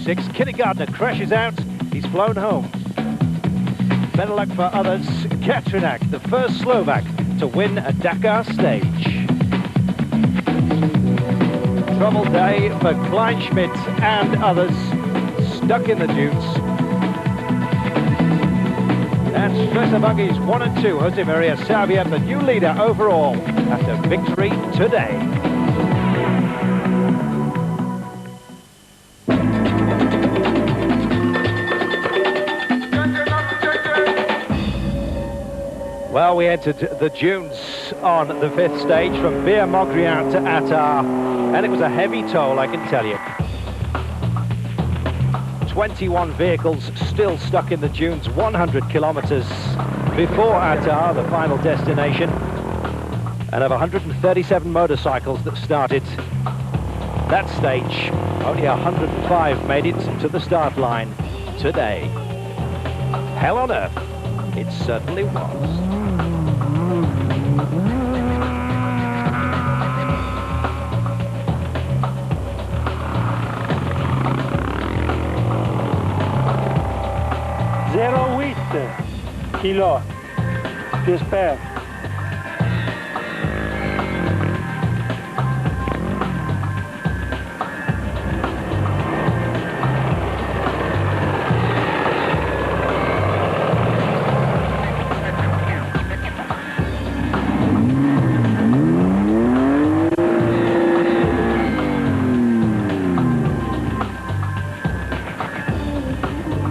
36. Kindergartner crashes out. He's flown home. Better luck for others. Katrinak, the first Slovak to win a Dakar stage. Trouble day for Kleinschmidt and others stuck in the dunes. And Stresser Buggies 1 and 2. Jose Maria Savia, the new leader overall after victory today. Well, we entered the dunes on the 5th stage from Bir Mogrian to Attar, and it was a heavy toll, I can tell you. 21 vehicles still stuck in the dunes, 100 kilometers before Attar, the final destination, and of 137 motorcycles that started that stage, only 105 made it to the start line today. Hell on earth, it certainly was. Kilo, j'espère.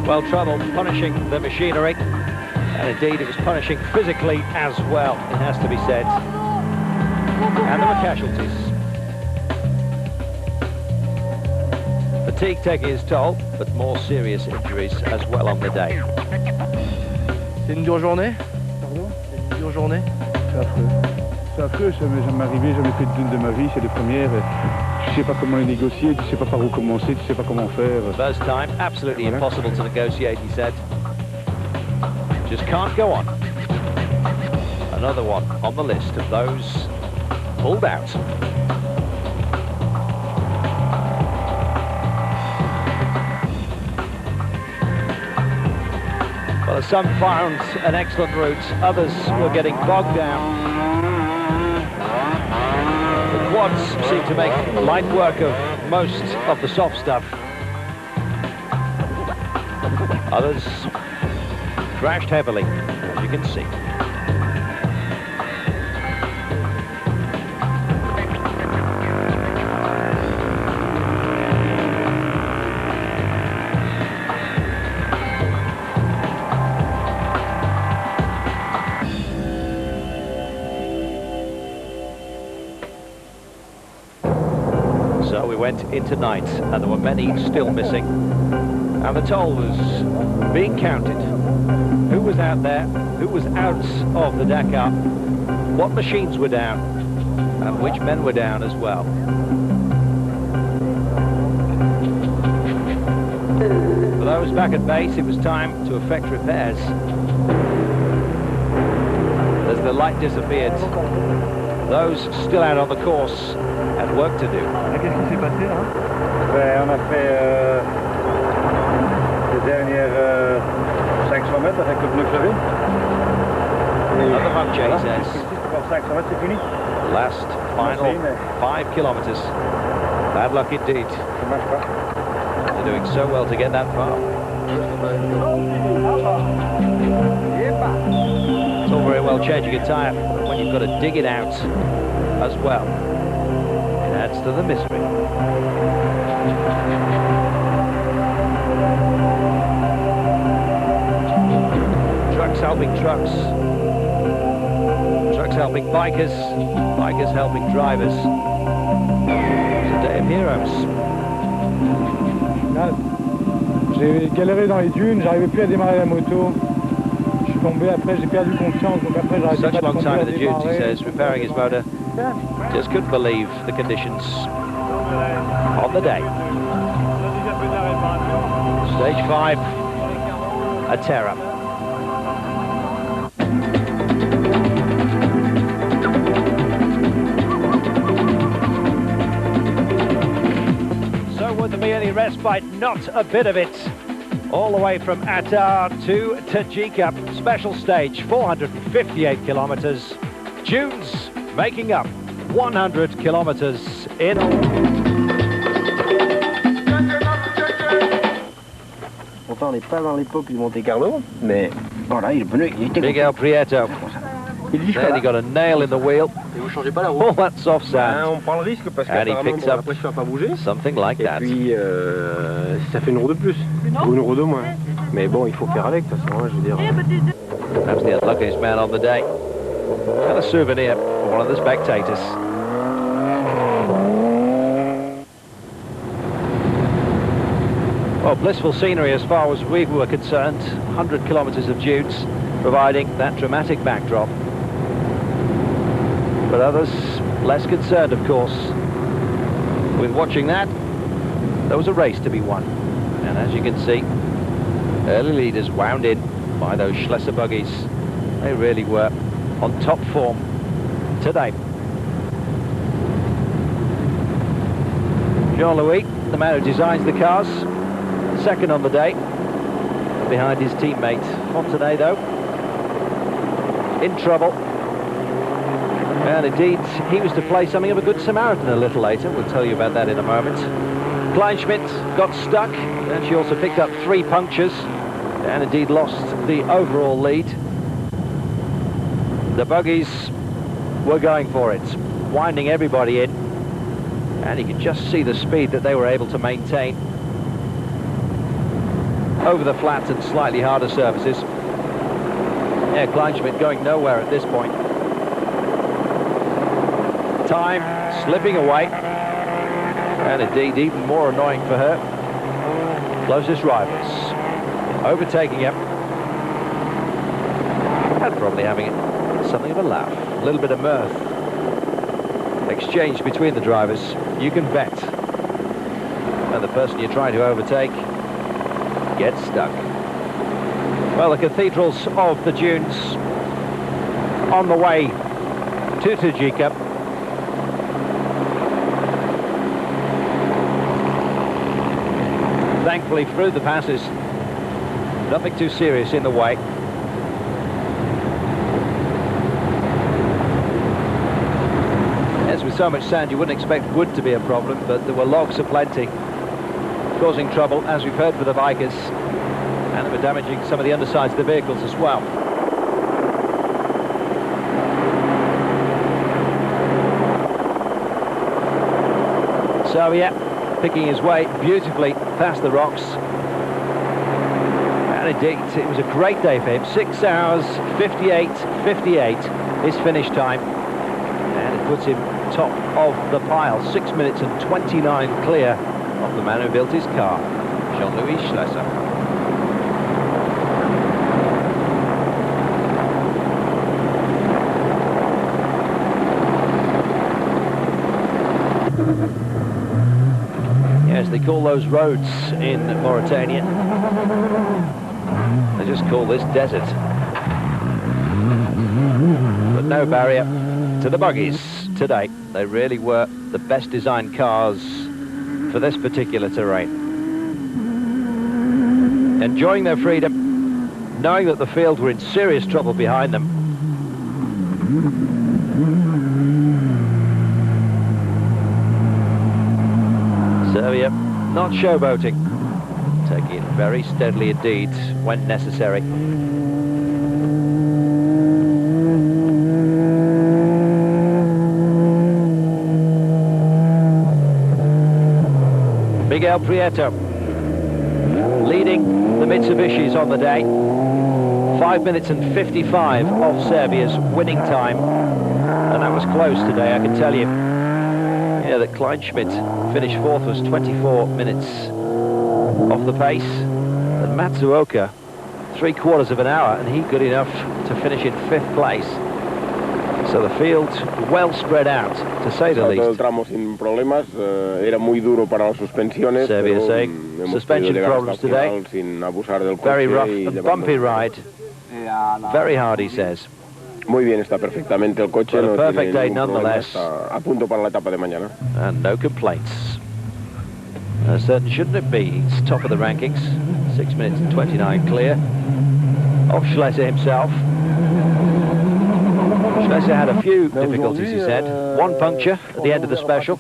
Well, trouble punishing the machinery. And indeed, it was punishing physically as well, it has to be said. And there were casualties. Fatigue taking its toll, but more serious injuries as well on the day. C'est une dure journée? Pardon? C'est une dure journée? C'est affreux. C'est affreux, ça m'est jamais arrivé, jamais fait de dune de ma vie, c'est les premières. Tu sais pas comment les négocier, tu sais pas par où commencer, tu sais pas comment faire. First time, absolutely impossible to negotiate, he said. Just can't go on. Another one on the list of those pulled out. Well, some found an excellent route, others were getting bogged down. The quads seem to make light work of most of the soft stuff. Others crashed heavily, as you can see. So we went into night, and there were many still missing, and the toll was being counted. Who was out there, who was out of the Dakar, what machines were down, and which men were down as well. For those back at base, it was time to effect repairs. As the light disappeared, those still out on the course had work to do. Qu'est-ce qui s'est passé là? On a fait les dernières 500 mètres avec le pneu crevé. Another monk, Jay says. 500 mètres, c'est fini. Last final 5 kilometers. Bad luck indeed. Ça marche pas. They're doing so well to get that far. It's all very well changing a tyre, but when you've got to dig it out as well, it adds to the mystery. Trucks helping trucks. Trucks helping bikers. Bikers helping drivers. It's a day of heroes. J'ai galéré dans les dunes, j'arrivais plus à démarrer la moto. Je suis tombé, après j'ai perdu confiance, donc après j'arrivais pas Such à long time in the dunes, he démarrer. says, repairing his motor. Just couldn't believe the conditions on the day. Stage 5, a terror. So with the hardly any respite, not a bit of it. All the way from Dakar to Tajika, special stage, 458 kilometers. Dunes making up 100 kilometers in Pourtant, on n'est pas dans l'époque du Monte Carlo, mais voilà, le pneu, il était Miguel Prieto. Then he got a nail in the wheel. Et vous changez pas la roue. All that soft sand. On prend le risque parce And he qu'apparemment picks bon, la up pression va pas bouger. something like Et that. puis ça fait une roue de plus, ou une roue de moins. Mais bon, il faut faire avec, de toute façon, je veux dire. Perhaps the unluckiest man on the day. And a souvenir for one of the spectators. Well, blissful scenery as far as we were concerned. 100 kilometres of dunes, providing that dramatic backdrop. But others, less concerned, of course. With watching that, there was a race to be won. And as you can see, early leaders wound in by those Schlesser buggies. They really were on top form today. Jean-Louis, the man who designs the cars, second on the day, behind his teammate. Fontenay, though, in trouble. And indeed, he was to play something of a good Samaritan a little later. We'll tell you about that in a moment. Kleinschmidt got stuck, and she also picked up 3 punctures, and indeed lost the overall lead. The buggies were going for it, winding everybody in, and you could just see the speed that they were able to maintain over the flat and slightly harder surfaces. Yeah, Kleinschmidt going nowhere at this point. Time slipping away, and indeed even more annoying for her closest rivals overtaking him and probably having something of a laugh, a little bit of mirth exchanged between the drivers, you can bet. And the person you're trying to overtake gets stuck. Well, the cathedrals of the dunes on the way to Tajika. Thankfully, through the passes, nothing too serious in the way. As with so much sand, you wouldn't expect wood to be a problem, but there were logs aplenty, causing trouble, as we've heard, for the bikers, and they were damaging some of the undersides of the vehicles as well. So, yeah, picking his way beautifully past the rocks. And indeed, it was a great day for him. 6 hours, 58 his finish time. And it puts him top of the pile. 6 minutes and 29 clear of the man who built his car, Jean-Louis Schlesser. Yes, they call those roads in Mauritania. They just call this desert. But no barrier to the buggies today. They really were the best designed cars for this particular terrain. Enjoying their freedom, knowing that the field were in serious trouble behind them. Serbia not showboating, taking it very steadily indeed when necessary. Miguel Prieto leading the Mitsubishis on the day. 5 minutes and 55 of Serbia's winning time, and that was close today, I can tell you. Yeah, that Kleinschmidt finished 4th was 24 minutes off the pace, and Matsuoka 3/4 of an hour, and he good enough to finish in 5th place. So the field well spread out, to say the least. El tramo sin problemas, era muy duro para las suspensiones. Serbia saying suspension problems today. Sin abusar del coche. Very rough and bumpy ride. Very hard, he says. Muy bien, está perfectamente el coche. But a no perfect tiene day ningún problema, nonetheless. está a punto para la etapa de mañana. And no complaints. Certainly shouldn't it be? He's top of the rankings. 6 minutes and 29 clear. Of Schlesser himself. Schlesser had a few difficulties, he said. One puncture at the end of the special.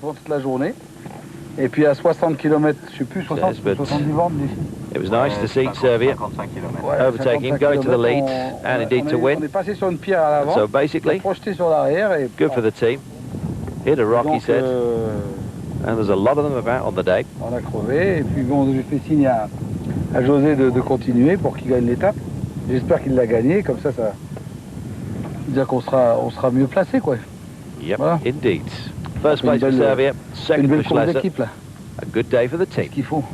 Et puis à 60 km, je sais plus, 60 70 bornes. It was nice to see Serbia overtaking him, going to the lead, and indeed to win. So basically, good for the team. Hit a rock, he said. And there's a lot of them about on the day. On a crevé, et puis bon, j'ai fait signe à José de continuer pour qu'il gagne l'étape. J'espère qu'il l'a gagné, comme ça, ça veut dire qu'on sera mieux placé, quoi. Yep, Voilà. indeed. First place for Serbia, second for Schlesser. Là. A good day for the team. Qu'il faut.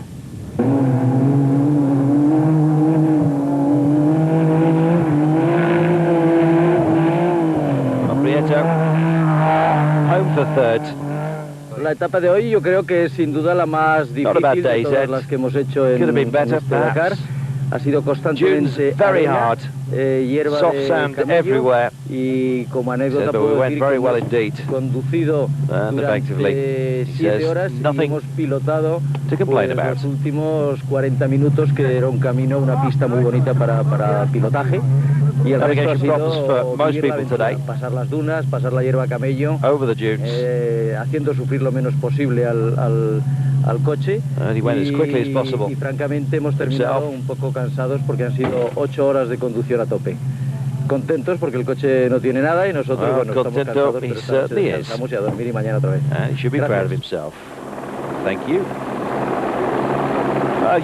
Prieto, home for third. La etapa de hoy yo creo que es sin duda la más difícil de todas las que hemos hecho en este Dakar. Ha sido constantemente very hard. Hierba soft de sand camello, everywhere. y como anécdota puedo decir que hemos conducido durante 7 horas y hemos pilotado los últimos 40 minutos, que era un camino, una pista muy bonita para pilotaje. Y el resto ha sido vivir la aventura, pasar las dunas, pasar la hierba camello, haciendo sufrir lo menos posible al coche, y francamente hemos terminado un poco cansados porque han sido 8 horas de conducción a tope. Contentos porque el coche no tiene nada y nosotros bueno, estamos cansados, pero esta noche descansamos y a dormir y mañana otra vez. He should be proud of himself. Thank you.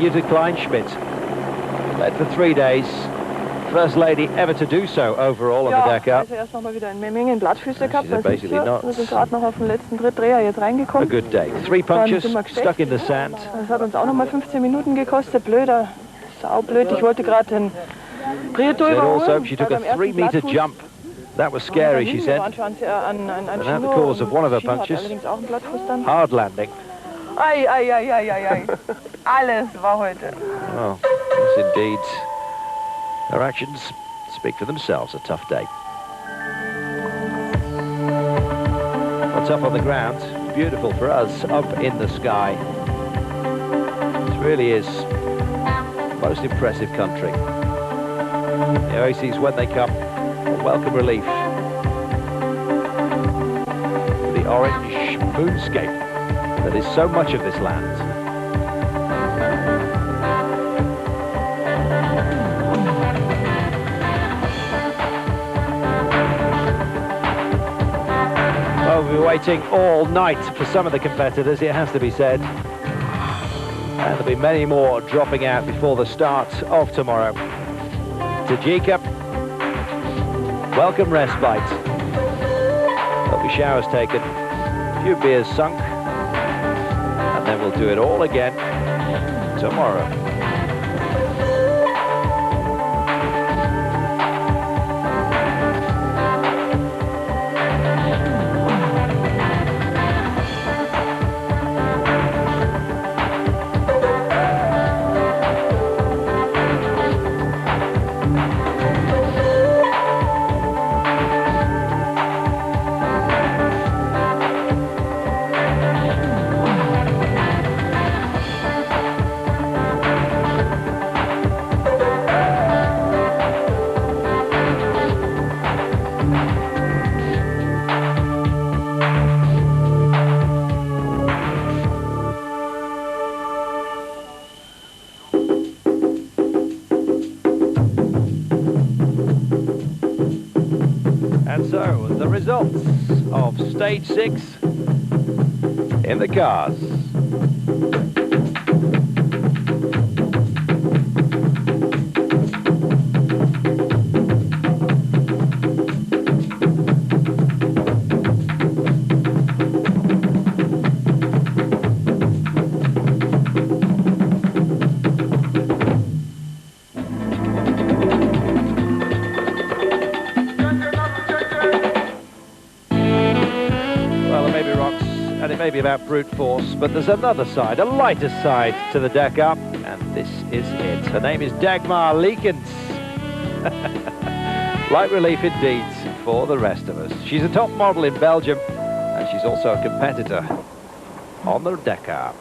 Jutta Kleinschmidt led for 3 days. First lady ever to do so overall on the Dakar. Also erst nochmal wieder in Memmingen Blattfüße gehabt, wir sind gerade noch auf den letzten Dreher jetzt reingekommen. A good day. 3 punches, stuck in the sand. Das hat uns auch nochmal 15 Minuten gekostet, blöder, saublöd. Ich wollte gerade den Prieto überholen. Also, she took a 3-meter jump. That was scary, she said. And at the cause of one of her punches, hard landing. Ei. Alles war heute. Oh, yes indeed. Her actions speak for themselves. A tough day. Well, tough on the ground, beautiful for us up in the sky. This really is the most impressive country. The oases, when they come, a welcome relief. The orange moonscape that is so much of this land. We'll be waiting all night for some of the competitors, it has to be said. And there'll be many more dropping out before the start of tomorrow. Tajika, welcome respite. There'll be showers taken, a few beers sunk, and then we'll do it all again tomorrow. And so, the results of stage 6 in the cars. And it may be about brute force, but there's another side, a lighter side to the Dakar, and this is it. Her name is Dagmar Leekens. Light relief indeed for the rest of us. She's a top model in Belgium, and she's also a competitor on the Dakar.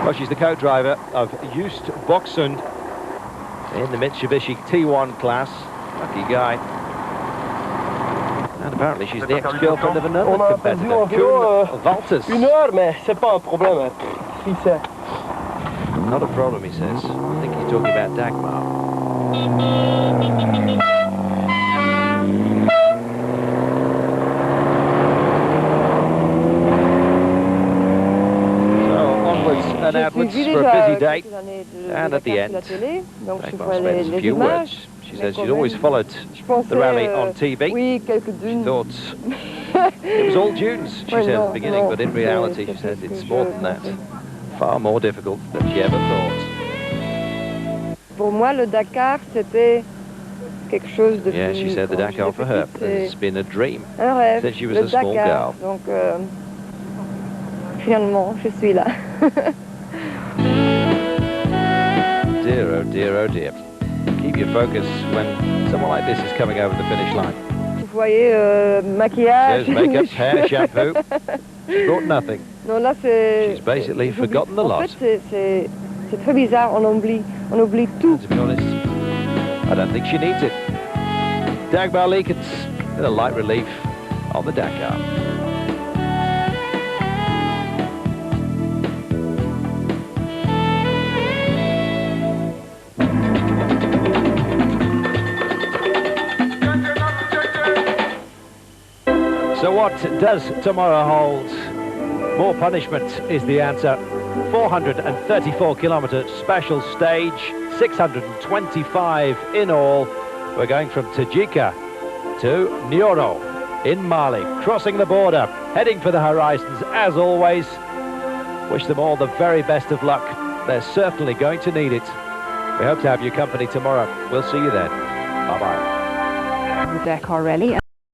Well, she's the co-driver of Just Boxund in the Mitsubishi T1 class. Lucky guy. And apparently she's the ex-girlfriend of another competitor, Koen Walters. Une heure, mais c'est pas un problème. Si c'est... Not a problem, he says. I think he's talking about Dagmar. And outwards for a busy day, and at the end, Dagmar spends a few words. She says she'd always followed the rally on TV. She thought it was all dunes, she said at the beginning, but in reality, she said it's more than that. Far more difficult than she ever thought. Pour moi, le Dakar, c'était quelque chose de Yeah, she said the Dakar for her has been a dream un rêve, since she was a small girl. Donc, finalement, je suis là. Dear, oh dear, oh dear. Keep your focus when someone like this is coming over the finish line. Vous voyez, maquillage. There's makeup, hair, shampoo. She brought nothing. Non, là, c'est... She's basically forgotten the lot. En fait, c'est très bizarre, on oublie tout. To be honest, I don't think she needs it. Dagmar Leekens with a light relief on the Dakar. So what does tomorrow hold? More punishment is the answer. 434-kilometre special stage, 625 in all. We're going from Tajika to Nioro in Mali, crossing the border, heading for the horizons as always. Wish them all the very best of luck. They're certainly going to need it. We hope to have your company tomorrow. We'll see you then. Bye-bye. The Dakar Rally.